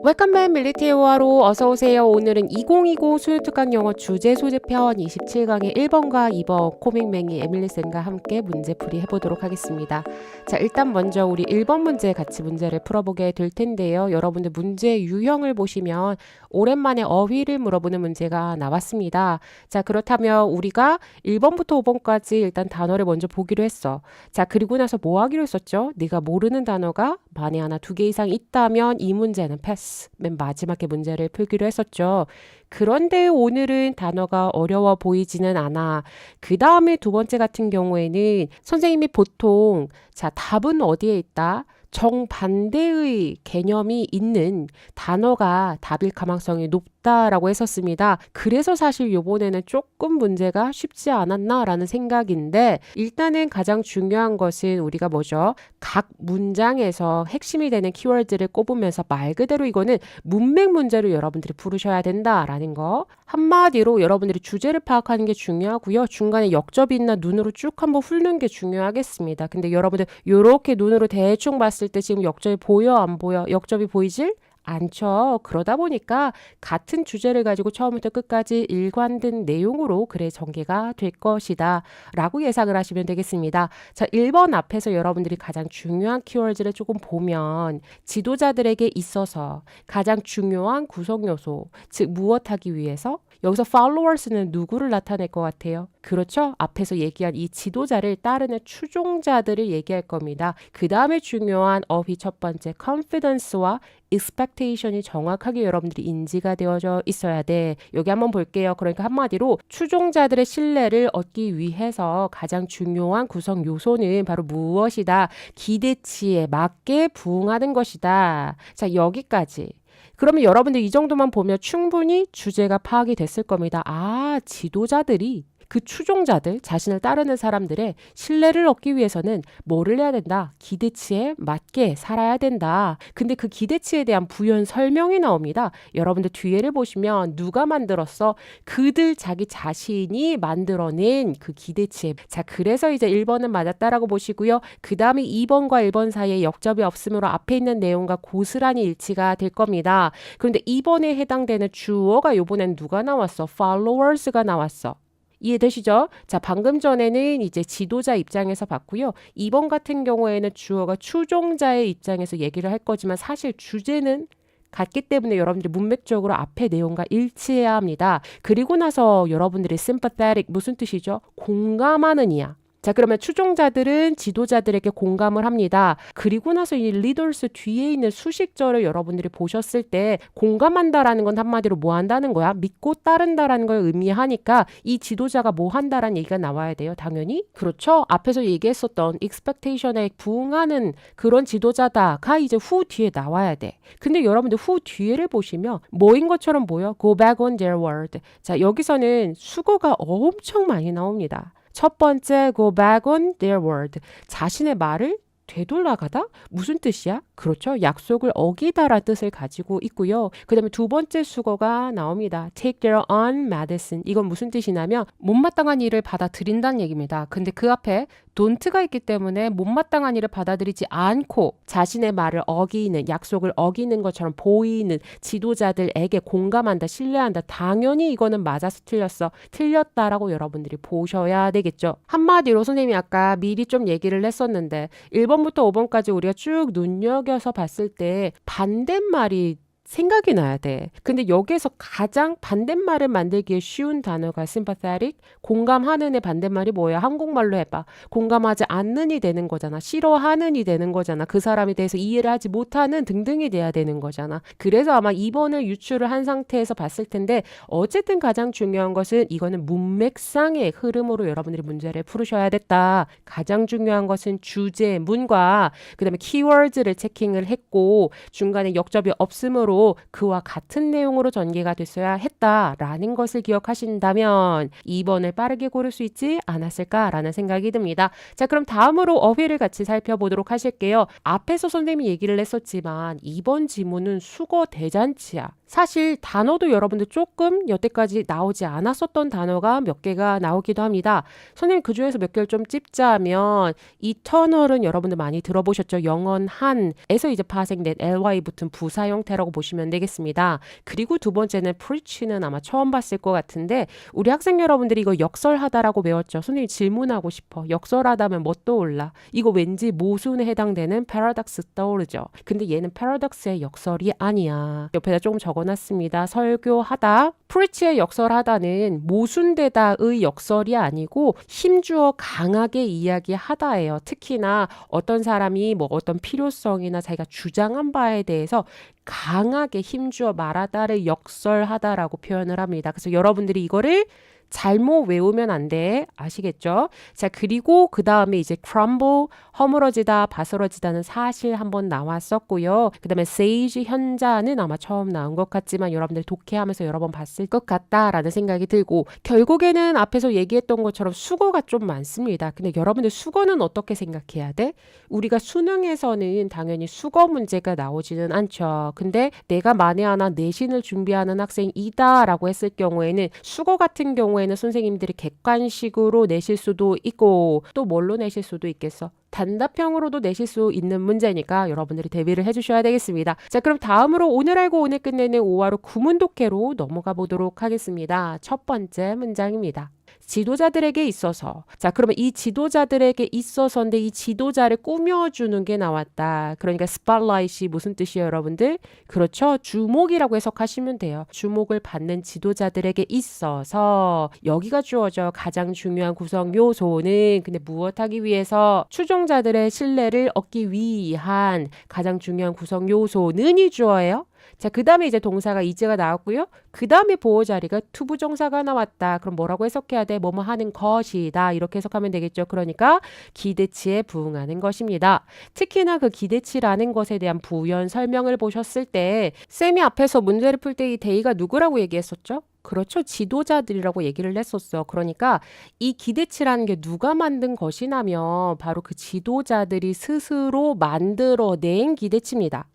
웰컴맨 밀리티어와로 어서오세요. 오늘은 2020 수능특강 영어 주제 소집편 27강의 1번과 2번 코믹맹이 에밀리쌤과 함께 문제풀이 해보도록 하겠습니다. 자, 일단 먼저 우리 1번 문제 같이 문제를 풀어보게 될 텐데요. 여러분들 문제 유형을 보시면 오랜만에 어휘를 물어보는 문제가 나왔습니다. 자, 그렇다면 우리가 1번부터 5번까지 일단 단어를 먼저 보기로 했어. 자, 그리고 나서 뭐 하기로 했었죠? 네가 모르는 단어가 만에 하나 2개 이상 있다면 이 문제는 패스. 맨 마지막에 문제를 풀기로 했었죠. 그런데 오늘은 단어가 어려워 보이지는 않아. 그 다음에 두 번째 같은 경우에는 선생님이 보통 자, 답은 어디에 있다? 정반대의 개념이 있는 단어가 답일 가능성이 높다라고 했었습니다. 그래서 사실 이번에는 조금 문제가 쉽지 않았나라는 생각인데 일단은 가장 중요한 것은 우리가 뭐죠? 각 문장에서 핵심이 되는 키워드를 꼽으면서 말 그대로 이거는 문맥 문제로 여러분들이 풀으셔야 된다라는 거. 한마디로 여러분들이 주제를 파악하는 게 중요하고요. 중간에 역접이 있나 눈으로 쭉 한번 훑는 게 중요하겠습니다. 근데 여러분들 이렇게 눈으로 대충 봤을 때 지금 역접이 보여 안 보여? 역접이 보이질 않죠. 그러다 보니까 같은 주제를 가지고 처음부터 끝까지 일관된 내용으로 글의 전개가 될 것이다 라고 예상을 하시면 되겠습니다. 자, 1번 앞에서 여러분들이 가장 중요한 키워드를 조금 보면 지도자들에게 있어서 가장 중요한 구성 요소, 즉 무엇하기 위해서 여기서 followers는 누구를 나타낼 것 같아요? 그렇죠? 앞에서 얘기한 이 지도자를 따르는 추종자들을 얘기할 겁니다. 그 다음에 중요한 어휘 첫 번째 confidence와 expectation이 정확하게 여러분들이 인지가 되어져 있어야 돼. 여기 한번 볼게요. 그러니까 한마디로 추종자들의 신뢰를 얻기 위해서 가장 중요한 구성 요소는 바로 무엇이다? 기대치에 맞게 부응하는 것이다. 자, 여기까지. 그러면 여러분들 이 정도만 보면 충분히 주제가 파악이 됐을 겁니다. 아, 지도자들이 그 추종자들, 자신을 따르는 사람들의 신뢰를 얻기 위해서는 뭐를 해야 된다? 기대치에 맞게 살아야 된다. 근데 그 기대치에 대한 부연 설명이 나옵니다. 여러분들 뒤에를 보시면 누가 만들었어? 그들 자기 자신이 만들어낸 그 기대치에. 자, 그래서 이제 1번은 맞았다라고 보시고요. 그 다음에 2번과 1번 사이에 역접이 없으므로 앞에 있는 내용과 고스란히 일치가 될 겁니다. 그런데 2번에 해당되는 주어가 이번엔 누가 나왔어? followers가 나왔어. 이해되시죠? 자, 방금 전에는 이제 지도자 입장에서 봤고요. 2번 같은 경우에는 주어가 추종자의 입장에서 얘기를 할 거지만 사실 주제는 같기 때문에 여러분들이 문맥적으로 앞에 내용과 일치해야 합니다. 그리고 나서 여러분들이 sympathetic 무슨 뜻이죠? 공감하는 이야. 자, 그러면 추종자들은 지도자들에게 공감을 합니다. 그리고 나서 이 leaders 뒤에 있는 수식절을 여러분들이 보셨을 때 공감한다라는 건 한마디로 뭐 한다는 거야? 믿고 따른다라는 걸 의미하니까 이 지도자가 뭐 한다라는 얘기가 나와야 돼요. 당연히. 그렇죠. 앞에서 얘기했었던 expectation에 부응하는 그런 지도자다가 이제 후 뒤에 나와야 돼. 근데 여러분들 후 뒤에를 보시면 뭐인 것처럼 보여? Go back on their word. 자, 여기서는 수거가 엄청 많이 나옵니다. 첫 번째, go back on their word. 자신의 말을 되돌아가다? 무슨 뜻이야? 그렇죠. 약속을 어기다라는 뜻을 가지고 있고요. 그 다음에 두 번째 수거가 나옵니다. take their own medicine. 이건 무슨 뜻이냐면 못마땅한 일을 받아들인다는 얘기입니다. 근데 그 앞에 don't가 있기 때문에 못마땅한 일을 받아들이지 않고 자신의 말을 어기는, 약속을 어기는 것처럼 보이는 지도자들에게 공감한다, 신뢰한다. 당연히 이거는 맞아서 틀렸어. 틀렸다라고 여러분들이 보셔야 되겠죠. 한마디로 선생님이 아까 미리 좀 얘기를 했었는데 1번부터 5번까지 우리가 쭉 눈여겨서 봤을 때 반대말이 생각이 나야 돼. 근데 여기에서 가장 반대말을 만들기에 쉬운 단어가 sympathetic, 공감하는의 반대말이 뭐야? 한국말로 해봐. 공감하지 않는이 되는 거잖아. 싫어하는이 되는 거잖아. 그 사람에 대해서 이해를 하지 못하는 등등이 돼야 되는 거잖아. 그래서 아마 2번을 유추를 한 상태에서 봤을 텐데 어쨌든 가장 중요한 것은 이거는 문맥상의 흐름으로 여러분들이 문제를 풀으셔야 됐다. 가장 중요한 것은 주제, 문과 그 다음에 키워드를 체킹을 했고 중간에 역접이 없으므로 그와 같은 내용으로 전개가 됐어야 했다라는 것을 기억하신다면 2번을 빠르게 고를 수 있지 않았을까라는 생각이 듭니다. 자, 그럼 다음으로 어휘를 같이 살펴보도록 하실게요. 앞에서 선생님이 얘기를 했었지만 2번 지문은 수거 대잔치야. 사실 단어도 여러분들 조금 여태까지 나오지 않았었던 단어가 몇 개가 나오기도 합니다. 선생님 그중에서 몇 개를 좀 찝자면 eternal은 여러분들 많이 들어보셨죠? 영원한에서 이제 파생된 ly 붙은 부사 형태라고 보시면 보시면 되겠습니다. 그리고 두 번째는 preach는 아마 처음 봤을 것 같은데 우리 학생 여러분들이 이거 역설하다라고 배웠죠. 선생님 질문하고 싶어. 역설하다면 뭐 떠올라? 이거 왠지 모순에 해당되는 paradox 떠오르죠. 근데 얘는 paradox의 역설이 아니야. 옆에다 조금 적어놨습니다. 설교하다. preach의 역설하다는 모순되다의 역설이 아니고 힘주어 강하게 이야기하다예요. 특히나 어떤 사람이 뭐 어떤 필요성이나 자기가 주장한 바에 대해서 강하게 힘주어 말하다를 역설하다라고 표현을 합니다. 그래서 여러분들이 이거를 잘못 외우면 안 돼. 아시겠죠? 자, 그리고 그 다음에 이제 crumble, 허물어지다, 바스러지다는 사실 한번 나왔었고요. 그 다음에 sage, 현자는 아마 처음 나온 것 같지만 여러분들 독해하면서 여러 번 봤을 것 같다라는 생각이 들고 결국에는 앞에서 얘기했던 것처럼 수거가 좀 많습니다. 근데 여러분들 수거는 어떻게 생각해야 돼? 우리가 수능에서는 당연히 수거 문제가 나오지는 않죠. 근데 내가 만에 하나 내신을 준비하는 학생이다라고 했을 경우에는 수거 같은 경우에는 선생님들이 객관식으로 내실 수도 있고 또 뭘로 내실 수도 있겠어? 단답형으로도 내실 수 있는 문제니까 여러분들이 대비를 해주셔야 되겠습니다. 자, 그럼 다음으로 오늘 알고 오늘 끝내는 5화로 구문 독해로 넘어가 보도록 하겠습니다. 첫 번째 문장입니다. 지도자들에게 있어서. 자, 그러면 이 지도자들에게 있어서인데 이 지도자를 꾸며주는 게 나왔다. 그러니까 스팟라이트이 무슨 뜻이에요, 여러분들? 그렇죠. 주목이라고 해석하시면 돼요. 주목을 받는 지도자들에게 있어서 여기가 주어져. 가장 중요한 구성 요소는 근데 무엇하기 위해서 추종자들의 신뢰를 얻기 위한 가장 중요한 구성 요소는이 주어예요. 자, 그 다음에 이제 동사가 is가 나왔고요. 그 다음에 보호 자리가 투부정사가 나왔다. 그럼 뭐라고 해석해야 돼? 뭐뭐 하는 것이다. 이렇게 해석하면 되겠죠. 그러니까 기대치에 부응하는 것입니다. 특히나 그 기대치라는 것에 대한 부연 설명을 보셨을 때 쌤이 앞에서 문제를 풀 때 이 대의가 누구라고 얘기했었죠? 그렇죠. 지도자들이라고 얘기를 했었어. 그러니까 이 기대치라는 게 누가 만든 것이냐면 바로 그 지도자들이 스스로 만들어낸 기대치입니다.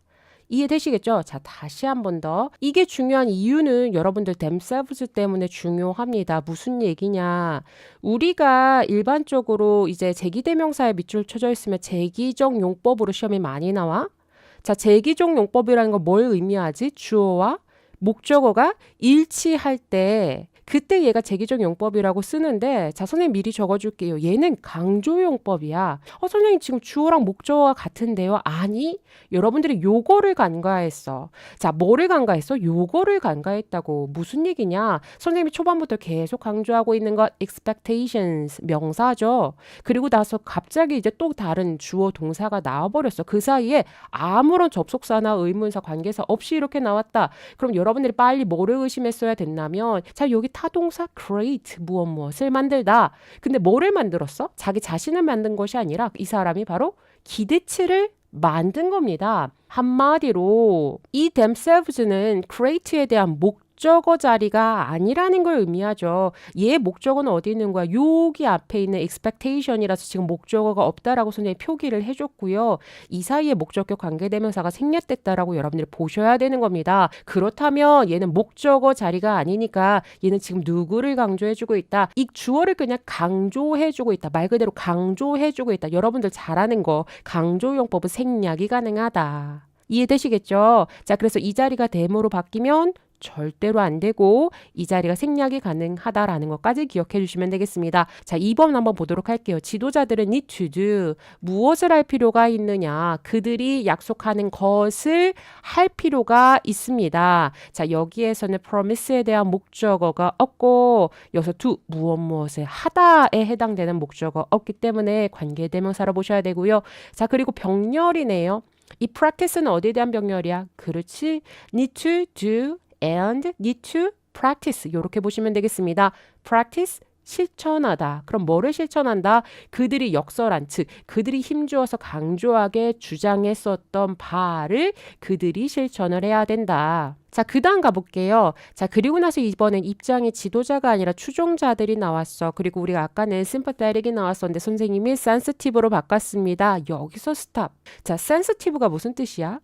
이해되시겠죠? 자, 다시 한 번 더. 이게 중요한 이유는 여러분들 themselves 때문에 중요합니다. 무슨 얘기냐? 우리가 일반적으로 이제 제기대명사에 밑줄 쳐져 있으면 제기적 용법으로 시험이 많이 나와. 자, 제기적 용법이라는 건 뭘 의미하지? 주어와 목적어가 일치할 때 그때 얘가 제기적 용법이라고 쓰는데 자, 선생님 미리 적어줄게요. 얘는 강조 용법이야. 선생님 지금 주어랑 목적어가 같은데요? 아니, 여러분들이 요거를 간과했어. 자, 뭐를 간과했어? 요거를 간과했다고. 무슨 얘기냐? 선생님이 초반부터 계속 강조하고 있는 것 expectations, 명사죠. 그리고 나서 갑자기 이제 또 다른 주어 동사가 나와버렸어. 그 사이에 아무런 접속사나 의문사, 관계사 없이 이렇게 나왔다. 그럼 여러분들이 빨리 뭐를 의심했어야 됐냐면 자, 여기 타동사 create 무엇을 만들다. 근데 뭐를 만들었어? 자기 자신을 만든 것이 아니라 이 사람이 바로 기대치를 만든 겁니다. 한마디로 이 themselves는 create에 대한 목적어 자리가 아니라는 걸 의미하죠. 얘 목적어는 어디 있는 거야? 여기 앞에 있는 expectation이라서 지금 목적어가 없다라고 선생님이 표기를 해줬고요. 이 사이에 목적격 관계대명사가 생략됐다라고 여러분들이 보셔야 되는 겁니다. 그렇다면 얘는 목적어 자리가 아니니까 얘는 지금 누구를 강조해주고 있다? 이 주어를 그냥 강조해주고 있다. 말 그대로 강조해주고 있다. 여러분들 잘 아는 거 강조용법은 생략이 가능하다. 이해되시겠죠? 자, 그래서 이 자리가 대모로 바뀌면 절대로 안 되고 이 자리가 생략이 가능하다라는 것까지 기억해 주시면 되겠습니다. 자, 2번 한번 보도록 할게요. 지도자들은 need to do. 무엇을 할 필요가 있느냐? 그들이 약속하는 것을 할 필요가 있습니다. 자, 여기에서는 promise에 대한 목적어가 없고 여기서 do, 무엇을 하다에 해당되는 목적어 없기 때문에 관계대명사로 보셔야 되고요. 자, 그리고 병렬이네요. 이 practice는 어디에 대한 병렬이야? 그렇지. need to do and need to practice 이렇게 보시면 되겠습니다. practice 실천하다. 그럼 뭐를 실천한다? 그들이 역설한 즉 그들이 힘주어서 강조하게 주장했었던 바를 그들이 실천을 해야 된다. 자, 그 다음 가볼게요. 자, 그리고 나서 이번엔 입장의 지도자가 아니라 추종자들이 나왔어. 그리고 우리가 아까는 sympathetic이 나왔었는데 선생님이 sensitive로 바꿨습니다. 여기서 스탑. 자, sensitive가 무슨 뜻이야?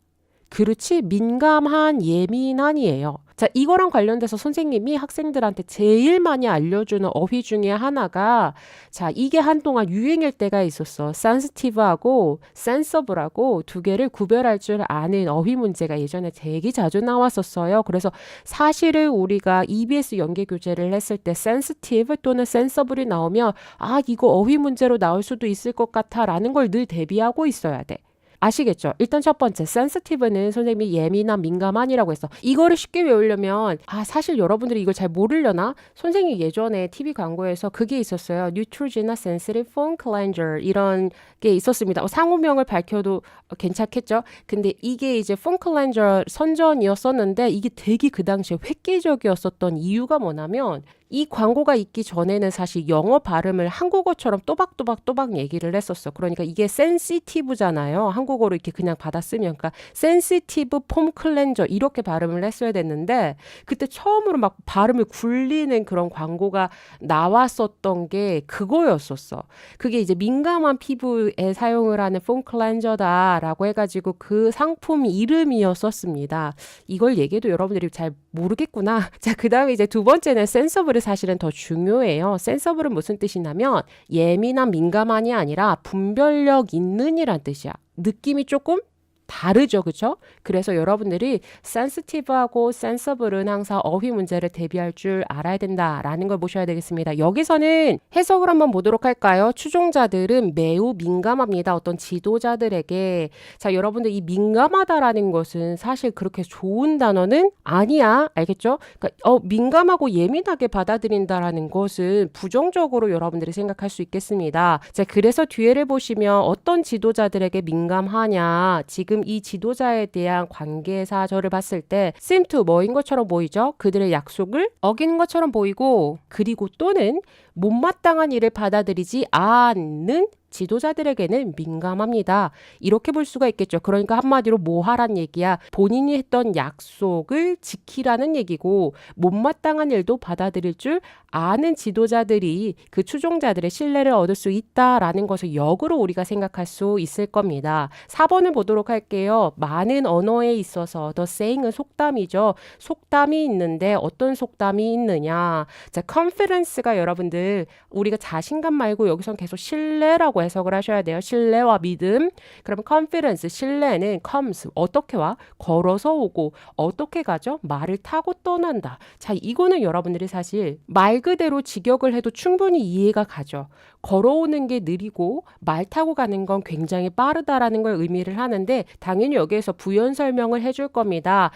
그렇지, 민감한, 예민한이에요. 자, 이거랑 관련돼서 선생님이 학생들한테 제일 많이 알려주는 어휘 중에 하나가 자, 이게 한동안 유행일 때가 있었어. sensitive하고 sensible하고 두 개를 구별할 줄 아는 어휘 문제가 예전에 되게 자주 나왔었어요. 그래서 사실은 우리가 EBS 연계 교재를 했을 때 sensitive 또는 sensible이 나오면 아, 이거 어휘 문제로 나올 수도 있을 것 같아 라는 걸 늘 대비하고 있어야 돼. 아시겠죠? 일단 첫 번째, sensitive는 선생님이 예민한, 민감한이라고 했어. 이거를 쉽게 외우려면 사실 여러분들이 이걸 잘 모르려나? 선생님이 예전에 TV 광고에서 그게 있었어요. Neutrogena Sensitive Foam Cleanser 이런 게 있었습니다. 상호명을 밝혀도 괜찮겠죠? 근데 이게 이제 foam cleanser 선전이었었는데 이게 되게 그 당시에 획기적이었었던 이유가 뭐냐면 이 광고가 있기 전에는 사실 영어 발음을 한국어처럼 또박또박 얘기를 했었어. 그러니까 이게 sensitive잖아요. 한국어로 이렇게 그냥 받아 쓰면. 그러니까 sensitive foam cleanser 이렇게 발음을 했어야 됐는데 그때 처음으로 막 발음을 굴리는 그런 광고가 나왔었던 게 그거였었어. 그게 이제 민감한 피부에 사용을 하는 foam cleanser다라고 해가지고 그 상품 이름이었었습니다. 이걸 얘기해도 여러분들이 잘 모르겠구나. 자, 그 다음에 이제 두 번째는 sensible이 사실은 더 중요해요. sensible은 무슨 뜻이냐면 예민한, 민감한이 아니라 분별력 있는 이란 뜻이야. 느낌이 조금 다르죠, 그쵸? 그래서 여러분들이 sensitive하고 sensible은 항상 어휘 문제를 대비할 줄 알아야 된다라는 걸 보셔야 되겠습니다. 여기서는 해석을 한번 보도록 할까요? 추종자들은 매우 민감합니다. 어떤 지도자들에게. 자, 여러분들 이 민감하다라는 것은 사실 그렇게 좋은 단어는 아니야. 알겠죠? 그러니까 민감하고 예민하게 받아들인다라는 것은 부정적으로 여러분들이 생각할 수 있겠습니다. 자, 그래서 뒤에를 보시면 어떤 지도자들에게 민감하냐. 지금 이 지도자에 대한 관계사절을 봤을 때 seem to 뭐인 것처럼 보이죠? 그들의 약속을 어기는 것처럼 보이고 그리고 또는 못마땅한 일을 받아들이지 않는 지도자들에게는 민감합니다. 이렇게 볼 수가 있겠죠. 그러니까 한마디로 뭐 하란 얘기야. 본인이 했던 약속을 지키라는 얘기고 못마땅한 일도 받아들일 줄 아는 지도자들이 그 추종자들의 신뢰를 얻을 수 있다라는 것을 역으로 우리가 생각할 수 있을 겁니다. 4번을 보도록 할게요. 많은 언어에 있어서 the saying은 속담이죠. 속담이 있는데 어떤 속담이 있느냐. 자, confidence가 여러분들 우리가 자신감 말고 여기선 계속 신뢰라고 해석을 하셔야 돼요. 신뢰와 믿음. 그러면 confidence, 신뢰는 comes, 어떻게 와? 걸어서 오고 어떻게 가죠? 말을 타고 떠난다. 자, 이거는 여러분들이 사실 말 그대로 직역을 해도 충분히 이해가 가죠. 걸어오는 게 느리고 말 타고 가는 건 굉장히 빠르다라는 걸 의미를 하는데 당연히 여기에서 부연 설명을 해줄 겁니다.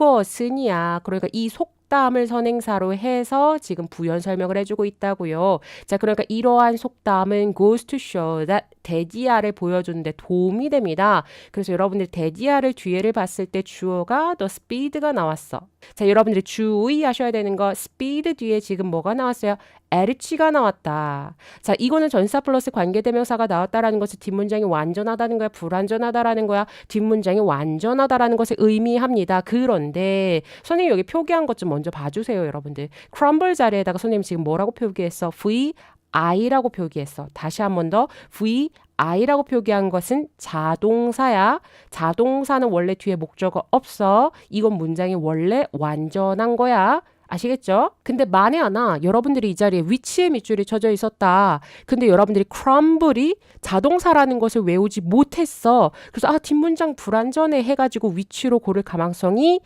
이것은이야. 그러니까 이 속담을 선행사로 해서 지금 부연 설명을 해주고 있다고요. 자, 그러니까 이러한 속담은 goes to show that 대디아를 보여주는데 도움이 됩니다. 그래서 여러분들 대디아를 뒤에를 봤을 때 주어가 the speed가 나왔어. 자, 여러분들이 주의하셔야 되는 거 speed 뒤에 지금 뭐가 나왔어요? LH가 나왔다. 자, 이거는 전사 플러스 관계대명사가 나왔다라는 것은 뒷문장이 완전하다는 거야? 불완전하다라는 거야? 뒷문장이 완전하다라는 것을 의미합니다. 그런데 선생님 여기 표기한 것 좀 먼저 봐주세요, 여러분들. crumble 자리에다가 선생님 지금 뭐라고 표기했어? VI라고 표기했어. 다시 한 번 더 VI라고 표기한 것은 자동사야. 자동사는 원래 뒤에 목적어 없어. 이건 문장이 원래 완전한 거야. 아시겠죠? 근데 만에 하나 여러분들이 이 자리에 위치에 밑줄이 쳐져 있었다. 근데 여러분들이 crumble이 자동사라는 것을 외우지 못했어. 그래서 뒷문장 불완전해 해가지고 위치로 고를 가망성이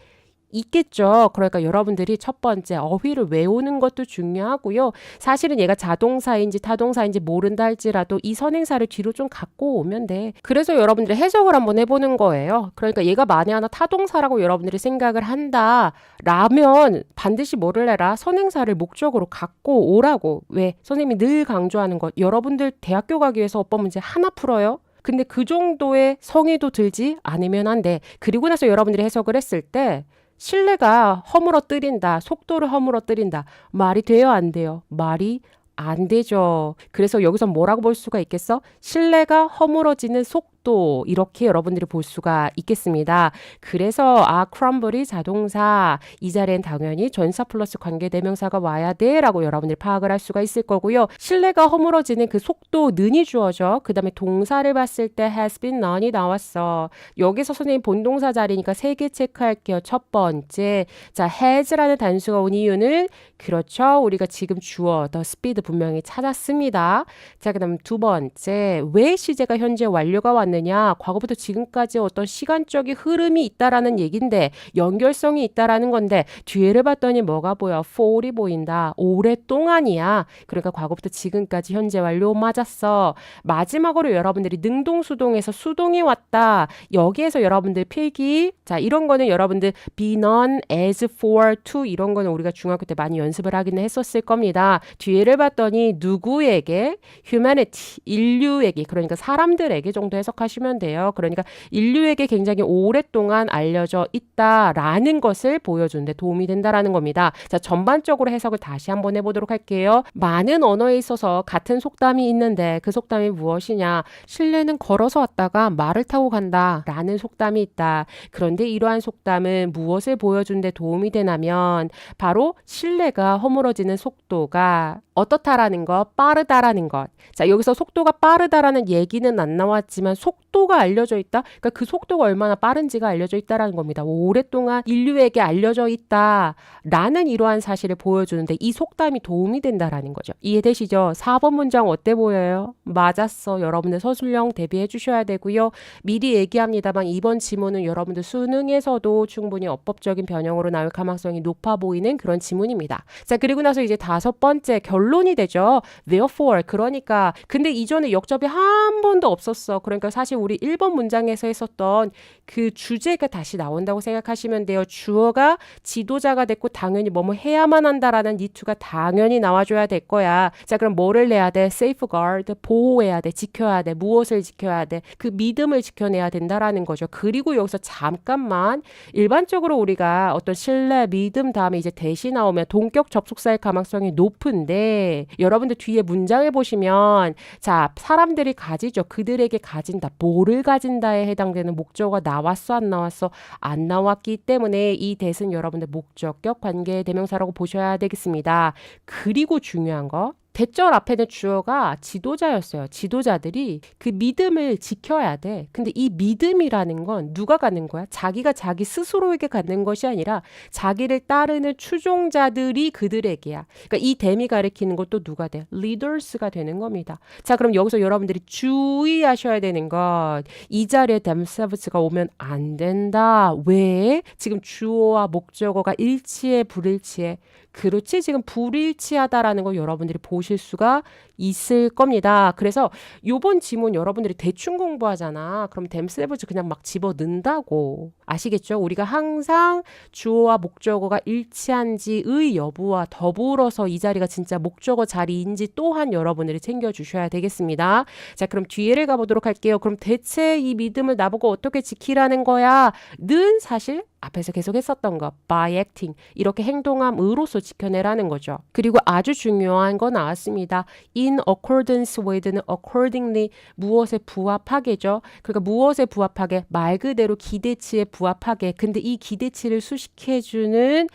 있겠죠. 그러니까 여러분들이 첫 번째 어휘를 외우는 것도 중요하고요. 사실은 얘가 자동사인지 타동사인지 모른다 할지라도 이 선행사를 뒤로 좀 갖고 오면 돼. 그래서 여러분들이 해석을 한번 해보는 거예요. 그러니까 얘가 만에 하나 타동사라고 여러분들이 생각을 한다 라면 반드시 뭐를 해라? 선행사를 목적으로 갖고 오라고. 왜? 선생님이 늘 강조하는 것. 여러분들 대학교 가기 위해서 어법 문제 하나 풀어요. 근데 그 정도의 성의도 들지 않으면 안 돼. 그리고 나서 여러분들이 해석을 했을 때 신뢰가 허물어뜨린다. 속도를 허물어뜨린다. 말이 돼요? 안 돼요? 말이 안 되죠. 그래서 여기서 뭐라고 볼 수가 있겠어? 신뢰가 허물어지는 속도 속도 이렇게 여러분들이 볼 수가 있겠습니다. 그래서 crumble이 자동사 이 자리엔 당연히 전사 플러스 관계대명사가 와야 돼 라고 여러분들이 파악을 할 수가 있을 거고요. 실내가 허물어지는 그 속도 는이 주어져. 그 다음에 동사를 봤을 때 has been none이 나왔어. 여기서 선생님 본동사 자리니까 3개 체크할게요. 첫 번째, 자 has라는 단수가 온 이유는 그렇죠. 우리가 지금 주어 the speed 분명히 찾았습니다. 자, 그 다음 두 번째, 왜 시제가 현재 완료가 왔느냐? 과거부터 지금까지 어떤 시간적인 흐름이 있다라는 얘긴데 연결성이 있다라는 건데 뒤에를 봤더니 뭐가 보여? for이 보인다. 오랫동안이야. 그러니까 과거부터 지금까지 현재 완료 맞았어. 마지막으로 여러분들이 능동수동에서 수동이 왔다. 여기에서 여러분들 필기, 자 이런 거는 여러분들 be none, as for, to 이런 거는 우리가 중학교 때 많이 연습을 하기는 했었을 겁니다. 뒤에를 봤더니 누구에게? humanity, 인류에게, 그러니까 사람들에게 정도 해석하시면 돼요. 그러니까 인류에게 굉장히 오랫동안 알려져 있다라는 것을 보여주는데 도움이 된다라는 겁니다. 자, 전반적으로 해석을 다시 한번 해보도록 할게요. 많은 언어에 있어서 같은 속담이 있는데 그 속담이 무엇이냐? 실내는 걸어서 왔다가 말을 타고 간다 라는 속담이 있다. 그런데 이러한 속담은 무엇을 보여주는데 도움이 되냐면 바로 실내가 허물어지는 속도가 어떻다라는 것, 빠르다라는 것. 자, 여기서 속도가 빠르다라는 얘기는 안 나왔지만 속도가 알려져 있다? 그러니까 그 속도가 얼마나 빠른지가 알려져 있다라는 겁니다. 오랫동안 인류에게 알려져 있다라는 이러한 사실을 보여주는데 이 속담이 도움이 된다라는 거죠. 이해되시죠? 4번 문장 어때 보여요? 맞았어. 여러분들 서술형 대비해 주셔야 되고요. 미리 얘기합니다만 이번 지문은 여러분들 수능에서도 충분히 어법적인 변형으로 나올 가능성이 높아 보이는 그런 지문입니다. 자, 그리고 나서 이제 5번째 결론이 되죠. Therefore, 그러니까 근데 이전에 역접이 한 번도 없었어. 그러니까 사실 우리 1번 문장에서 했었던 그 주제가 다시 나온다고 생각하시면 돼요. 주어가 지도자가 됐고 당연히 뭐뭐 해야만 한다라는 니투가 당연히 나와줘야 될 거야. 자, 그럼 뭐를 내야 돼? safeguard, 보호해야 돼, 지켜야 돼, 무엇을 지켜야 돼? 그 믿음을 지켜내야 된다라는 거죠. 그리고 여기서 잠깐만 일반적으로 우리가 어떤 신뢰, 믿음 다음에 이제 대시 나오면 동격 접속사일 가능성이 높은데 여러분들 뒤에 문장을 보시면 자, 사람들이 가지죠. 그들에게 가진다. 뭐를 가진다에 해당되는 목적어가 나왔어? 안 나왔어? 안 나왔기 때문에 이 대신 여러분들 목적격 관계 대명사라고 보셔야 되겠습니다. 그리고 중요한 거 대절 앞에는 주어가 지도자였어요. 지도자들이 그 믿음을 지켜야 돼. 근데 이 믿음이라는 건 누가 갖는 거야? 자기가 자기 스스로에게 갖는 것이 아니라 자기를 따르는 추종자들이 그들에게야. 그러니까 이 댐이 가리키는 것도 누가 돼? 리더스가 되는 겁니다. 자, 그럼 여기서 여러분들이 주의하셔야 되는 것. 이 자리에 themselves가 오면 안 된다. 왜? 지금 주어와 목적어가 일치해, 불일치해? 그렇지, 지금 불일치하다라는 거 여러분들이 보실 수가 있을 겁니다. 그래서 요번 지문 여러분들이 대충 공부하잖아. 그럼 themselves 그냥 막 집어넣는다고. 아시겠죠? 우리가 항상 주어와 목적어가 일치한지의 여부와 더불어서 이 자리가 진짜 목적어 자리인지 또한 여러분들이 챙겨주셔야 되겠습니다. 자, 그럼 뒤에를 가보도록 할게요. 그럼 대체 이 믿음을 나보고 어떻게 지키라는 거야? 는 사실 앞에서 계속 했었던 거 by acting 이렇게 행동함으로써 지켜내라는 거죠. 그리고 아주 중요한 거 나왔습니다. in accordance with는 accordingly 무엇에 부합하게죠. 그러니까 무엇에 부합하게 말 그대로 기대치에 부합하게. 근데 이 기대치를 수식해주는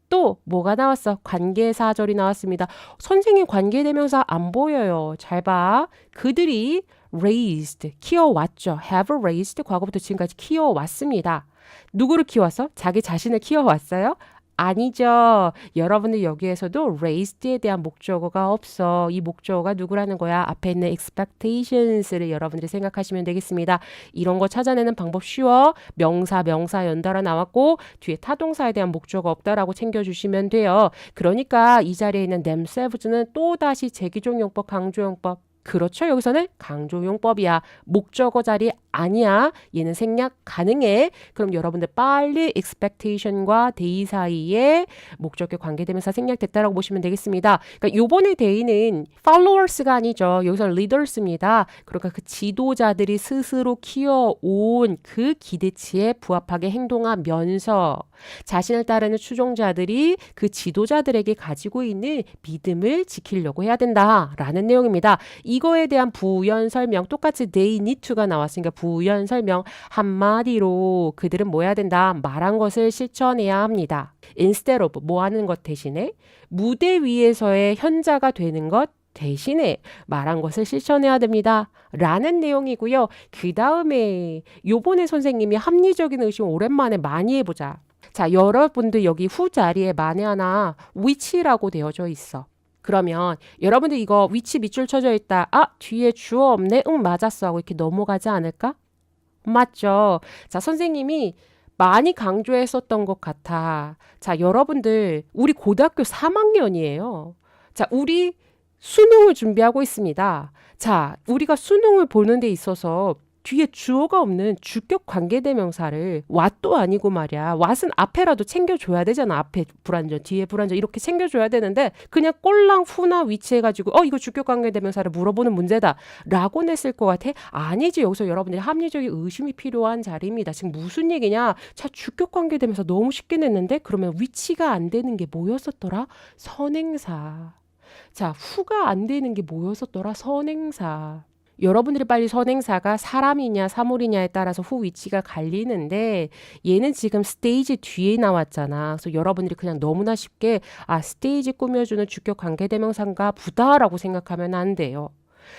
또 뭐가 나왔어? 관계사절이 나왔습니다. 선생님 관계대명사 안 보여요. 잘 봐. 그들이 raised 키워왔죠. have raised 과거부터 지금까지 키워왔습니다. 누구를 키웠어? 자기 자신을 키워왔어요? 아니죠. 여러분들 여기에서도 raised에 대한 목적어가 없어. 이 목적어가 누구라는 거야? 앞에 있는 expectations를 여러분들이 생각하시면 되겠습니다. 이런 거 찾아내는 방법 쉬워. 명사, 명사 연달아 나왔고 뒤에 타동사에 대한 목적어 없다라고 챙겨주시면 돼요. 그러니까 이 자리에 있는 themselves는 또다시 재기종용법, 강조용법 그렇죠. 여기서는 강조용법이야. 목적어 자리 아니야. 얘는 생략 가능해. 그럼 여러분들 빨리 expectation과 day 사이에 목적격 관계대명사 생략됐다라고 보시면 되겠습니다. 그러니까 요번에 day는 followers가 아니죠. 여기서 leaders입니다. 그러니까 그 지도자들이 스스로 키워온 그 기대치에 부합하게 행동하면서 자신을 따르는 추종자들이 그 지도자들에게 가지고 있는 믿음을 지키려고 해야 된다라는 내용입니다. 이거에 대한 부연 설명 똑같이 they need to가 나왔으니까 부연 설명. 한마디로 그들은 뭐 해야 된다? 말한 것을 실천해야 합니다. instead of 뭐 하는 것 대신에 무대 위에서의 현자가 되는 것 대신에 말한 것을 실천해야 됩니다. 라는 내용이고요. 그 다음에 요번에 선생님이 합리적인 의심 오랜만에 많이 해보자. 자, 여러분들 여기 후 자리에 만에 하나 which라고 되어져 있어. 그러면 여러분들 이거 which 밑줄 쳐져 있다. 아, 뒤에 주어 없네. 응, 맞았어 하고 이렇게 넘어가지 않을까? 맞죠? 자, 선생님이 많이 강조했었던 것 같아. 자, 여러분들 우리 고등학교 3학년이에요. 자, 우리 수능을 준비하고 있습니다. 자, 우리가 수능을 보는 데 있어서 뒤에 주어가 없는 주격 관계대명사를 what도 아니고 말이야. what은 앞에라도 챙겨줘야 되잖아. 앞에 불완전, 뒤에 불완전 이렇게 챙겨줘야 되는데 그냥 꼴랑 후나 위치 해가지고 이거 주격 관계대명사를 물어보는 문제다 라고 냈을 것 같아? 아니지. 여기서 여러분들이 합리적인 의심이 필요한 자리입니다. 지금 무슨 얘기냐? 자, 주격 관계대명사 너무 쉽게 냈는데 그러면 위치가 안 되는 게 뭐였었더라? 선행사. 자, 후가 안 되는 게 뭐였었더라? 선행사. 여러분들이 빨리 선행사가 사람이냐 사물이냐에 따라서 후 위치가 갈리는데 얘는 지금 스테이지 뒤에 나왔잖아. 그래서 여러분들이 그냥 너무나 쉽게 스테이지 꾸며주는 주격 관계대명사인가 보다라고 생각하면 안 돼요.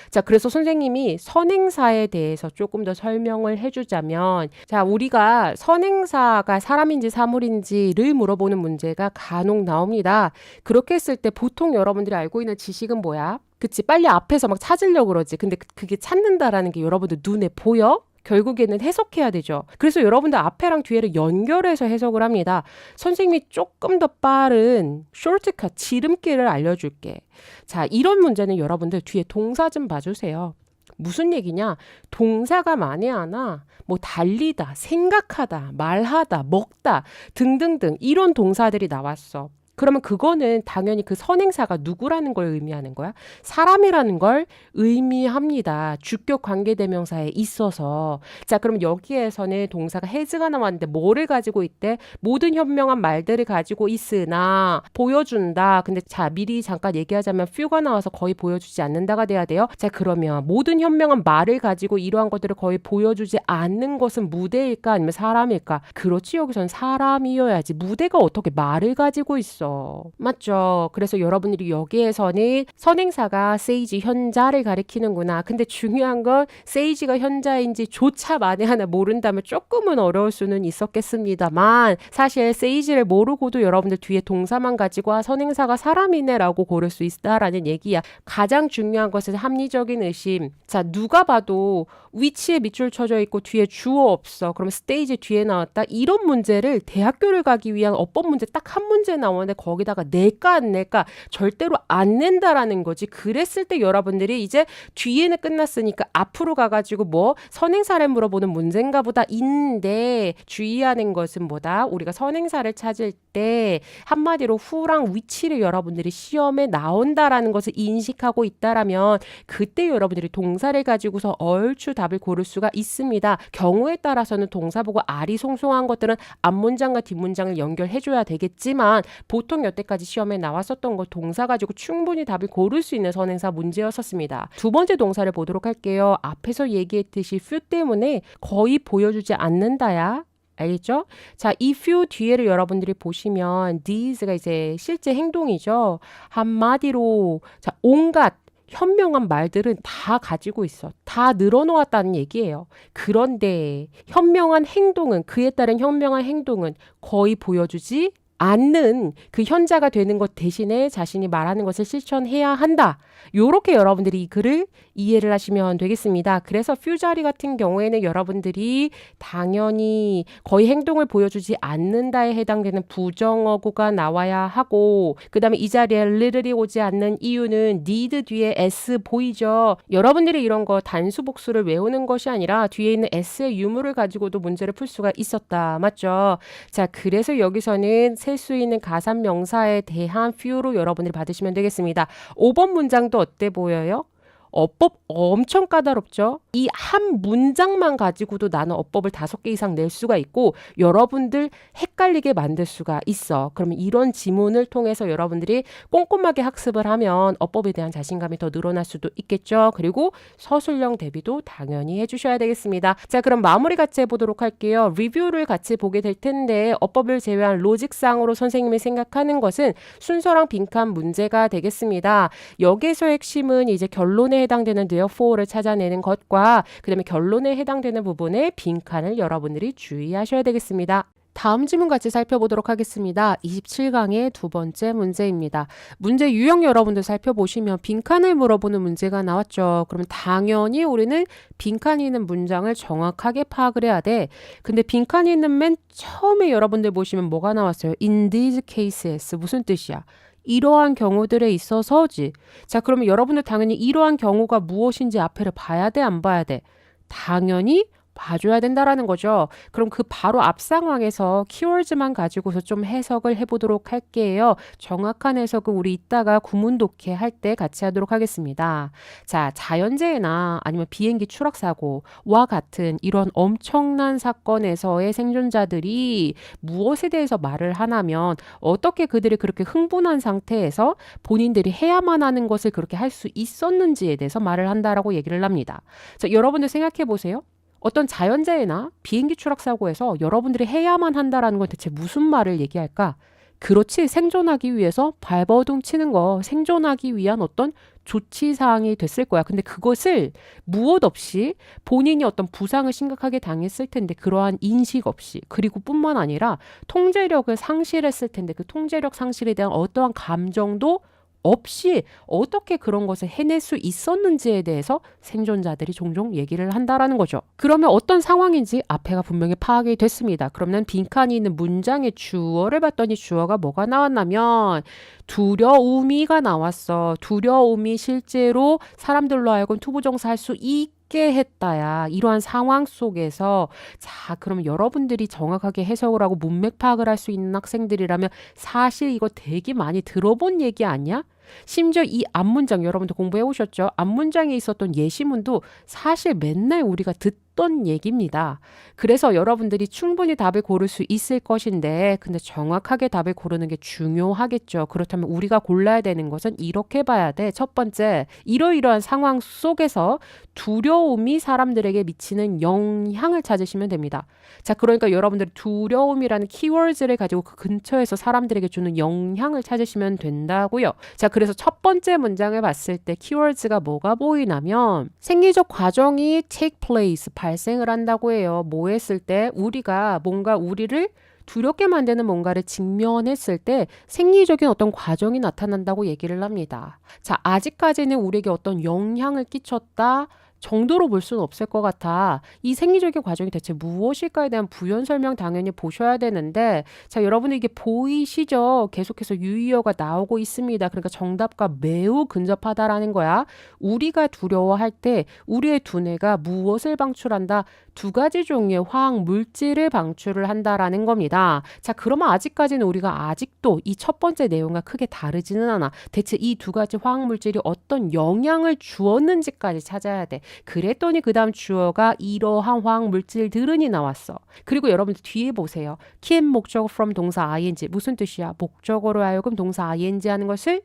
자, 그래서 선생님이 선행사에 대해서 조금 더 설명을 해주자면, 자, 우리가 선행사가 사람인지 사물인지를 물어보는 문제가 간혹 나옵니다. 그렇게 했을 때 보통 여러분들이 알고 있는 지식은 뭐야? 그치, 빨리 앞에서 막 찾으려고 그러지. 근데 그게 찾는다라는 게 여러분들 눈에 보여? 결국에는 해석해야 되죠. 그래서 여러분들 앞에랑 뒤에를 연결해서 해석을 합니다. 선생님이 조금 더 빠른 쇼트컷, 지름길을 알려줄게. 자, 이런 문제는 여러분들 뒤에 동사 좀 봐주세요. 무슨 얘기냐? 동사가 만에 하나 뭐 달리다, 생각하다, 말하다, 먹다 등등등 이런 동사들이 나왔어. 그러면 그거는 당연히 그 선행사가 누구라는 걸 의미하는 거야? 사람이라는 걸 의미합니다. 주격 관계대명사에 있어서. 자, 그럼 여기에서는 동사가 has가 나왔는데 뭐를 가지고 있대? 모든 현명한 말들을 가지고 있으나 보여준다. 근데 자, 미리 잠깐 얘기하자면 few가 나와서 거의 보여주지 않는다가 돼야 돼요. 자, 그러면 모든 현명한 말을 가지고 이러한 것들을 거의 보여주지 않는 것은 무대일까? 아니면 사람일까? 그렇지, 여기서는 사람이어야지. 무대가 어떻게 말을 가지고 있어? 맞죠? 그래서 여러분들이 여기에서는 선행사가 세이지 현자를 가리키는구나. 근데 중요한 건 세이지가 현자인지 조차 만에 하나 모른다면 조금은 어려울 수는 있었겠습니다만 사실 세이지를 모르고도 여러분들 뒤에 동사만 가지고 선행사가 사람이네 라고 고를 수 있다라는 얘기야. 가장 중요한 것은 합리적인 의심. 자, 누가 봐도 위치에 밑줄 쳐져 있고 뒤에 주어 없어. 그럼 스테이지 뒤에 나왔다. 이런 문제를 대학교를 가기 위한 어법 문제 딱 한 문제 나오는데 거기다가 낼까 안 낼까 절대로 안 낸다라는 거지. 그랬을 때 여러분들이 이제 뒤에는 끝났으니까 앞으로 가가지고 뭐 선행사를 물어보는 문제인가 보다 인데 주의하는 것은 뭐다? 우리가 선행사를 찾을 때 한마디로 후랑 위치를 여러분들이 시험에 나온다라는 것을 인식하고 있다라면 그때 여러분들이 동사를 가지고서 얼추 답을 고를 수가 있습니다. 경우에 따라서는 동사 보고 아리송송한 것들은 앞문장과 뒷문장을 연결해줘야 되겠지만 보통 여태까지 시험에 나왔었던 거 동사 가지고 충분히 답을 고를 수 있는 선행사 문제였었습니다. 두 번째 동사를 보도록 할게요. 앞에서 얘기했듯이 few 때문에 거의 보여주지 않는다야. 알겠죠? 자, 이 few 뒤에를 여러분들이 보시면 these가 이제 실제 행동이죠. 한마디로 자, 온갖 현명한 말들은 다 가지고 있어. 다 늘어놓았다는 얘기예요. 그런데 현명한 행동은 그에 따른 현명한 행동은 거의 보여주지 않는 그 현자가 되는 것 대신에 자신이 말하는 것을 실천해야 한다. 요렇게 여러분들이 이 글을 이해를 하시면 되겠습니다. 그래서 few 자리 같은 경우에는 여러분들이 당연히 거의 행동을 보여주지 않는다에 해당되는 부정어구가 나와야 하고 그 다음에 이 자리에 little이 오지 않는 이유는 need 뒤에 s 보이죠? 여러분들이 이런 거 단수 복수를 외우는 것이 아니라 뒤에 있는 s의 유무를 가지고도 문제를 풀 수가 있었다. 맞죠? 자, 그래서 여기서는 셀 수 있는 가산명사에 대한 few로 여러분들이 받으시면 되겠습니다. 5번 문장도 어때 보여요? 어법 엄청 까다롭죠? 이 한 문장만 가지고도 나는 어법을 5개 이상 낼 수가 있고 여러분들 헷갈리게 만들 수가 있어. 그러면 이런 지문을 통해서 여러분들이 꼼꼼하게 학습을 하면 어법에 대한 자신감이 더 늘어날 수도 있겠죠. 그리고 서술형 대비도 당연히 해주셔야 되겠습니다. 자, 그럼 마무리 같이 해보도록 할게요. 리뷰를 같이 보게 될 텐데 어법을 제외한 로직상으로 선생님이 생각하는 것은 순서랑 빈칸 문제가 되겠습니다. 여기서 핵심은 이제 결론에 해당되는 therefore를 찾아내는 것과 그 다음에 결론에 해당되는 부분에 빈칸을 여러분들이 주의하셔야 되겠습니다. 다음 지문 같이 살펴보도록 하겠습니다. 27강의 두 번째 문제입니다. 문제 유형 여러분들 살펴보시면 빈칸을 물어보는 문제가 나왔죠. 그러면 당연히 우리는 빈칸이 있는 문장을 정확하게 파악을 해야 돼. 근데 빈칸이 있는 맨 처음에 여러분들 보시면 뭐가 나왔어요? In these cases. 무슨 뜻이야? 이러한 경우들에 있어서지. 자, 그러면 여러분들 당연히 이러한 경우가 무엇인지 앞에를 봐야 돼, 안 봐야 돼? 당연히 봐줘야 된다라는 거죠. 그럼 그 바로 앞 상황에서 키워드만 가지고서 좀 해석을 해보도록 할게요. 정확한 해석은 우리 이따가 구문 독해 할 때 같이 하도록 하겠습니다. 자, 자연재해나 아니면 비행기 추락사고와 같은 이런 엄청난 사건에서의 생존자들이 무엇에 대해서 말을 하냐면 어떻게 그들이 그렇게 흥분한 상태에서 본인들이 해야만 하는 것을 그렇게 할 수 있었는지에 대해서 말을 한다라고 얘기를 합니다. 자, 여러분들 생각해 보세요. 어떤 자연재해나 비행기 추락사고에서 여러분들이 해야만 한다라는 건 대체 무슨 말을 얘기할까? 그렇지, 생존하기 위해서 발버둥 치는 거, 생존하기 위한 어떤 조치사항이 됐을 거야. 근데 그것을 무엇 없이 본인이 어떤 부상을 심각하게 당했을 텐데 그러한 인식 없이, 그리고 뿐만 아니라 통제력을 상실했을 텐데 그 통제력 상실에 대한 어떠한 감정도 없이 어떻게 그런 것을 해낼 수 있었는지에 대해서 생존자들이 종종 얘기를 한다라는 거죠. 그러면 어떤 상황인지 앞에가 분명히 파악이 됐습니다. 그러면 빈칸이 있는 문장의 주어를 봤더니 주어가 뭐가 나왔냐면 두려움이가 나왔어. 두려움이 실제로 사람들로 하여금 투부정사할 수 있게 했다야. 이러한 상황 속에서 자, 그럼 여러분들이 정확하게 해석을 하고 문맥 파악을 할 수 있는 학생들이라면 사실 이거 되게 많이 들어본 얘기 아니야? 심지어 이 앞문장 여러분들 공부해 오셨죠? 앞문장에 있었던 예시문도 사실 맨날 우리가 듣던 얘기입니다. 그래서 여러분들이 충분히 답을 고를 수 있을 것인데 근데 정확하게 답을 고르는 게 중요하겠죠. 그렇다면 우리가 골라야 되는 것은 이렇게 봐야 돼. 첫 번째, 이러이러한 상황 속에서 두려움이 사람들에게 미치는 영향을 찾으시면 됩니다. 자, 그러니까 여러분들이 두려움이라는 키워드를 가지고 그 근처에서 사람들에게 주는 영향을 찾으시면 된다고요. 자, 그래서 첫 번째 문장을 봤을 때 키워드가 뭐가 보이냐면 생리적 과정이 take place, 발생을 한다고 해요. 뭐 했을 때? 우리가 뭔가 우리를 두렵게 만드는 뭔가를 직면했을 때 생리적인 어떤 과정이 나타난다고 얘기를 합니다. 자, 아직까지는 우리에게 어떤 영향을 끼쳤다 정도로 볼 수는 없을 것 같아. 이 생리적인 과정이 대체 무엇일까에 대한 부연 설명 당연히 보셔야 되는데 자, 여러분들 이게 보이시죠? 계속해서 유의어가 나오고 있습니다. 그러니까 정답과 매우 근접하다라는 거야. 우리가 두려워할 때 우리의 두뇌가 무엇을 방출한다? 2가지 종류의 화학 물질을 방출을 한다라는 겁니다. 자, 그러면 아직까지는 우리가 아직도 이 첫 번째 내용과 크게 다르지는 않아. 대체 이 2가지 화학 물질이 어떤 영향을 주었는지까지 찾아야 돼. 그랬더니 그 다음 주어가 이러한 화학 물질들은이 나왔어. 그리고 여러분들 뒤에 보세요. can 목적어 from 동사 ing 무슨 뜻이야? 목적어로 하여금 동사 ing 하는 것을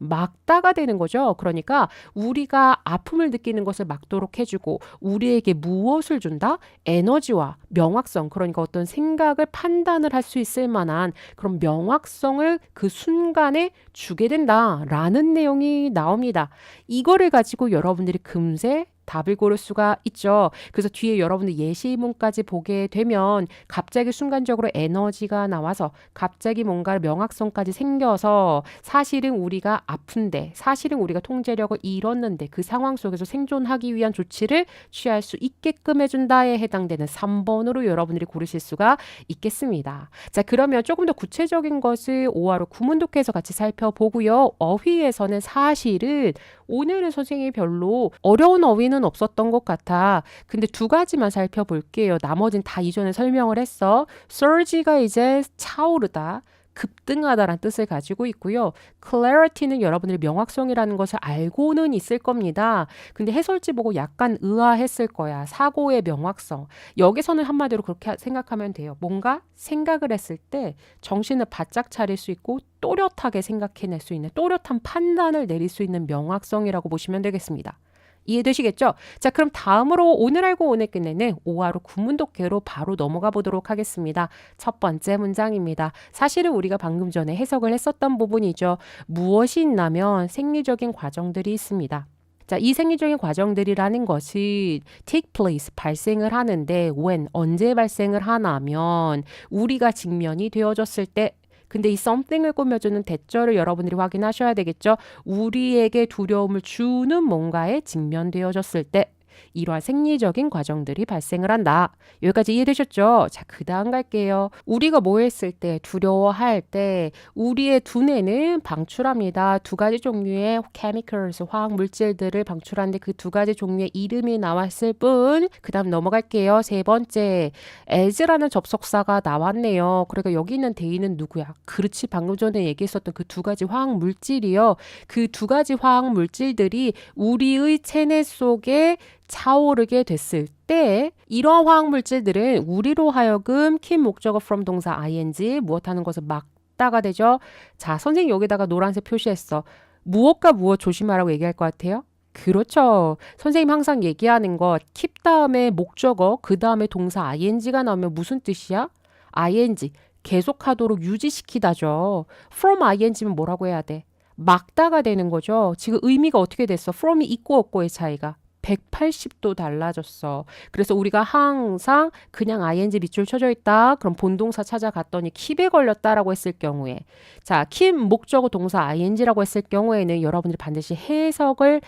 막다가 되는 거죠. 그러니까 우리가 아픔을 느끼는 것을 막도록 해주고 우리에게 무엇을 준다? 에너지와 명확성, 그러니까 어떤 생각을 판단을 할 수 있을 만한 그런 명확성을 그 순간에 주게 된다라는 내용이 나옵니다. 이거를 가지고 여러분들이 금세 답을 고를 수가 있죠. 그래서 뒤에 여러분들 예시문까지 보게 되면 갑자기 순간적으로 에너지가 나와서 갑자기 뭔가 명확성까지 생겨서 사실은 우리가 아픈데 사실은 우리가 통제력을 잃었는데 그 상황 속에서 생존하기 위한 조치를 취할 수 있게끔 해준다에 해당되는 3번으로 여러분들이 고르실 수가 있겠습니다. 자, 그러면 조금 더 구체적인 것을 5화로 구문독해서 같이 살펴보고요. 어휘에서는 사실은 오늘은 선생님이 별로 어려운 어휘는 없었던 것 같아. 근데 2가지만 살펴볼게요. 나머지는 다 이전에 설명을 했어. surge가 이제 차오르다. 급등하다라는 뜻을 가지고 있고요. clarity는 여러분들이 명확성이라는 것을 알고는 있을 겁니다. 근데 해설지 보고 약간 의아했을 거야. 사고의 명확성. 여기서는 한마디로 그렇게 생각하면 돼요. 뭔가 생각을 했을 때 정신을 바짝 차릴 수 있고 또렷하게 생각해낼 수 있는, 또렷한 판단을 내릴 수 있는 명확성이라고 보시면 되겠습니다. 이해되시겠죠? 자, 그럼 다음으로 오늘 알고 오늘 끝내는 5화로 구문독해로 바로 넘어가 보도록 하겠습니다. 첫 번째 문장입니다. 사실은 우리가 방금 전에 해석을 했었던 부분이죠. 무엇이 있냐면 생리적인 과정들이 있습니다. 자, 이 생리적인 과정들이라는 것이 take place, 발생을 하는데 when, 언제 발생을 하냐면 우리가 직면이 되어졌을 때. 근데 이 something을 꾸며주는 대절을 여러분들이 확인하셔야 되겠죠. 우리에게 두려움을 주는 뭔가에 직면되어졌을 때 이러한 생리적인 과정들이 발생을 한다. 여기까지 이해되셨죠? 자, 그 다음 갈게요. 우리가 뭐 했을 때, 두려워할 때 우리의 두뇌는 방출합니다. 두 가지 종류의 chemicals, 화학 물질들을 방출하는데 그 두 가지 종류의 이름이 나왔을 뿐. 그 다음 넘어갈게요. 세 번째, as라는 접속사가 나왔네요. 그러니까 여기 있는 대의는 누구야? 그렇지, 방금 전에 얘기했었던 그 두 가지 화학 물질이요. 그 두 가지 화학 물질들이 우리의 체내 속에 차오르게 됐을 때 이러한 화학물질들은 우리로 하여금 keep 목적어 from 동사 ing 무엇하는 것을 막다가 되죠. 자, 선생님 여기다가 노란색 표시했어. 무엇과 무엇 조심하라고 얘기할 것 같아요? 그렇죠. 선생님 항상 얘기하는 것 keep 다음에 목적어 그 다음에 동사 ing가 나오면 무슨 뜻이야? ing 계속하도록 유지시키다죠. from ing면 뭐라고 해야 돼? 막다가 되는 거죠. 지금 의미가 어떻게 됐어? from이 있고 없고의 차이가 180도 달라졌어. 그래서 우리가 항상 그냥 ing 밑줄 쳐져 있다. 그럼 본동사 찾아갔더니 keep에 걸렸다라고 했을 경우에 자, keep 목적어 동사 ing라고 했을 경우에는 여러분들이 반드시 해석을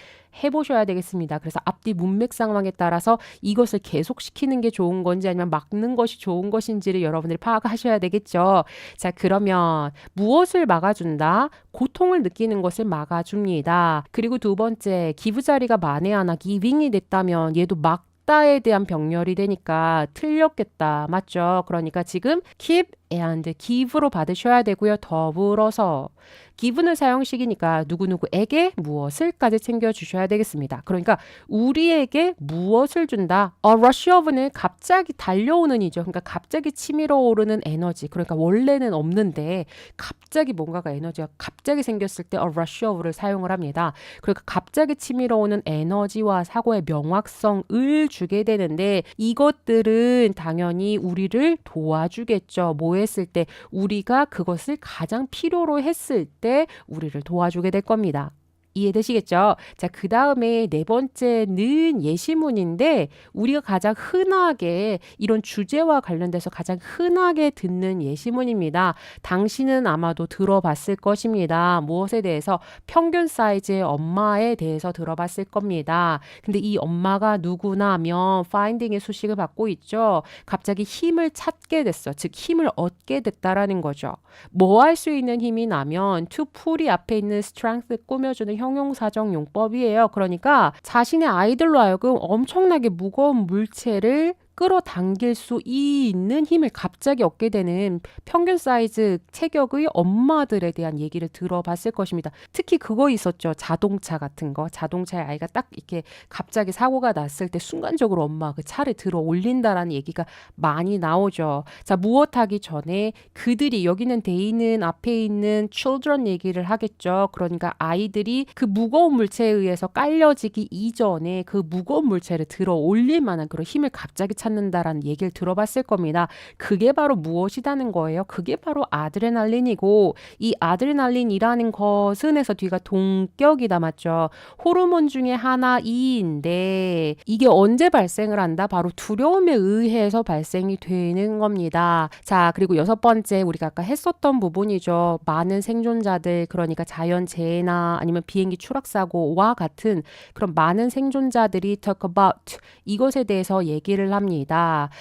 해보셔야 되겠습니다. 그래서 앞뒤 문맥 상황에 따라서 이것을 계속시키는 게 좋은 건지 아니면 막는 것이 좋은 것인지를 여러분들이 파악하셔야 되겠죠. 자, 그러면 무엇을 막아준다? 고통을 느끼는 것을 막아줍니다. 그리고 두 번째, give 자리가 만에 하나 giving이 됐다면 얘도 막다에 대한 병렬이 되니까 틀렸겠다. 맞죠? 그러니까 지금 keep and give로 받으셔야 되고요. 더불어서 give는 사형식이니까 누구누구에게 무엇을까지 챙겨주셔야 되겠습니다. 그러니까 우리에게 무엇을 준다. rush of는 갑자기 달려오는 이죠. 그러니까 갑자기 치밀어 오르는 에너지. 그러니까 원래는 없는데 갑자기 뭔가가 에너지가 갑자기 생겼을 때 rush of를 사용을 합니다. 그러니까 갑자기 치밀어 오는 에너지와 사고의 명확성을 주게 되는데 이것들은 당연히 우리를 도와주겠죠. 뭐 했을 때 우리가 그것을 가장 필요로 했을 때 우리를 도와주게 될 겁니다. 이해되시겠죠? 자, 그 다음에 네 번째는 예시문인데 우리가 가장 흔하게 이런 주제와 관련돼서 가장 흔하게 듣는 예시문입니다. 당신은 아마도 들어봤을 것입니다. 무엇에 대해서? 평균 사이즈의 엄마에 대해서 들어봤을 겁니다. 근데 이 엄마가 누구나 하면 finding의 수식을 받고 있죠. 갑자기 힘을 찾게 됐어. 즉 힘을 얻게 됐다라는 거죠. 뭐 할 수 있는 힘이 나면 to pull이 앞에 있는 strength 꾸며주는 형용사적 용법이에요. 그러니까 자신의 아이들로 하여금 엄청나게 무거운 물체를 끌어당길 수 있는 힘을 갑자기 얻게 되는 평균 사이즈 체격의 엄마들에 대한 얘기를 들어봤을 것입니다. 특히 그거 있었죠. 자동차 같은 거. 자동차의 아이가 딱 이렇게 갑자기 사고가 났을 때 순간적으로 엄마가 그 차를 들어 올린다라는 얘기가 많이 나오죠. 자, 무엇하기 전에 그들이 여기는 데이는 앞에 있는 children 얘기를 하겠죠. 그러니까 아이들이 그 무거운 물체에 의해서 깔려지기 이전에 그 무거운 물체를 들어 올릴 만한 그런 힘을 갑자기 찾는다라는 얘기를 들어봤을 겁니다. 그게 바로 무엇이라는 거예요? 그게 바로 아드레날린이고 이 아드레날린이라는 것은 해서 뒤가 동격이다. 맞죠? 호르몬 중에 하나인데 이게 언제 발생을 한다? 바로 두려움에 의해서 발생이 되는 겁니다. 자, 그리고 여섯 번째 우리가 아까 했었던 부분이죠. 많은 생존자들 그러니까 자연재해나 아니면 비행기 추락사고와 같은 그런 많은 생존자들이 talk about 이것에 대해서 얘기를 합니다.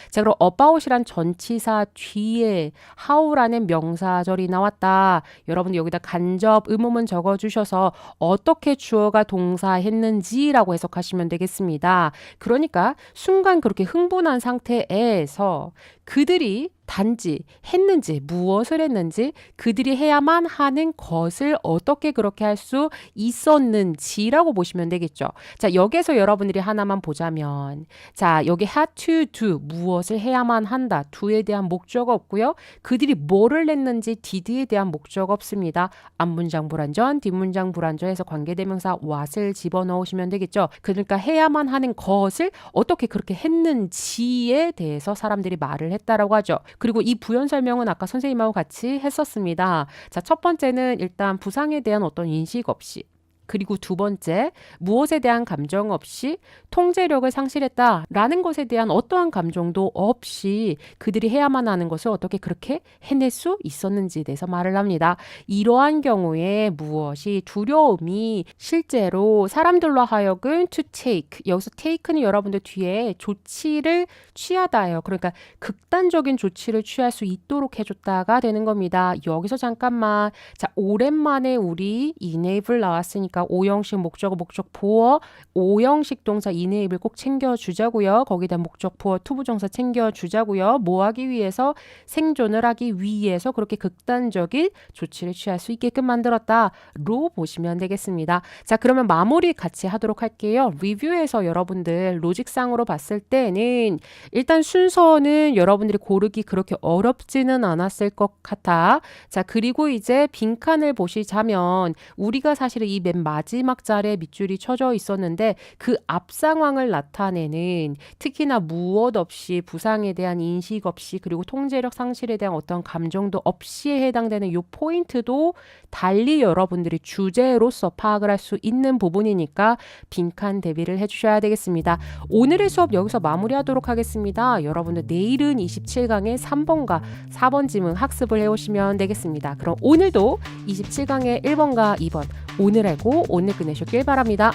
자, 그럼 about이란 전치사 뒤에 how라는 명사절이 나왔다. 여러분 여기다 간접 의문문 적어주셔서 어떻게 주어가 동사했는지라고 해석하시면 되겠습니다. 그러니까 순간 그렇게 흥분한 상태에서 그들이 단지 했는지, 무엇을 했는지, 그들이 해야만 하는 것을 어떻게 그렇게 할 수 있었는지라고 보시면 되겠죠. 자, 여기에서 여러분들이 하나만 보자면, 자, 여기 had to do, 무엇을 해야만 한다. do에 대한 목적 없고요. 그들이 뭐를 했는지 did에 대한 목적 없습니다. 앞문장 불완전, 뒷문장 불완전해서 관계대명사 what을 집어넣으시면 되겠죠. 그러니까 해야만 하는 것을 어떻게 그렇게 했는지에 대해서 사람들이 말을 했다라고 하죠. 그리고 이 부연 설명은 아까 선생님하고 같이 했었습니다. 자, 첫 번째는 일단 부상에 대한 어떤 인식 없이, 그리고 두 번째, 무엇에 대한 감정 없이 통제력을 상실했다라는 것에 대한 어떠한 감정도 없이 그들이 해야만 하는 것을 어떻게 그렇게 해낼 수 있었는지에 대해서 말을 합니다. 이러한 경우에 무엇이 두려움이 실제로 사람들로 하여금 to take, 여기서 take는 여러분들 뒤에 조치를 취하다예요. 그러니까 극단적인 조치를 취할 수 있도록 해줬다가 되는 겁니다. 여기서 잠깐만, 자, 오랜만에 우리 enable 나왔으니까 오형식 목적어 목적 보어 오형식 동사 enable 꼭 챙겨주자고요. 거기다 목적 보어 투부정사 챙겨주자고요. 뭐 하기 위해서? 생존을 하기 위해서 그렇게 극단적인 조치를 취할 수 있게끔 만들었다로 보시면 되겠습니다. 자, 그러면 마무리 같이 하도록 할게요. 리뷰에서 여러분들 로직상으로 봤을 때는 일단 순서는 여러분들이 고르기 그렇게 어렵지는 않았을 것 같아. 자, 그리고 이제 빈칸을 보시자면 우리가 사실은 이 맨 마지막 자리에 밑줄이 쳐져 있었는데 그 앞 상황을 나타내는, 특히나 무엇 없이, 부상에 대한 인식 없이, 그리고 통제력 상실에 대한 어떤 감정도 없이에 해당되는 이 포인트도 달리 여러분들이 주제로서 파악을 할 수 있는 부분이니까 빈칸 대비를 해주셔야 되겠습니다. 오늘의 수업 여기서 마무리하도록 하겠습니다. 여러분들 내일은 27강의 3번과 4번 지문 학습을 해오시면 되겠습니다. 그럼 오늘도 27강의 1번과 2번 오늘 알고 오늘 끝내셨길 바랍니다.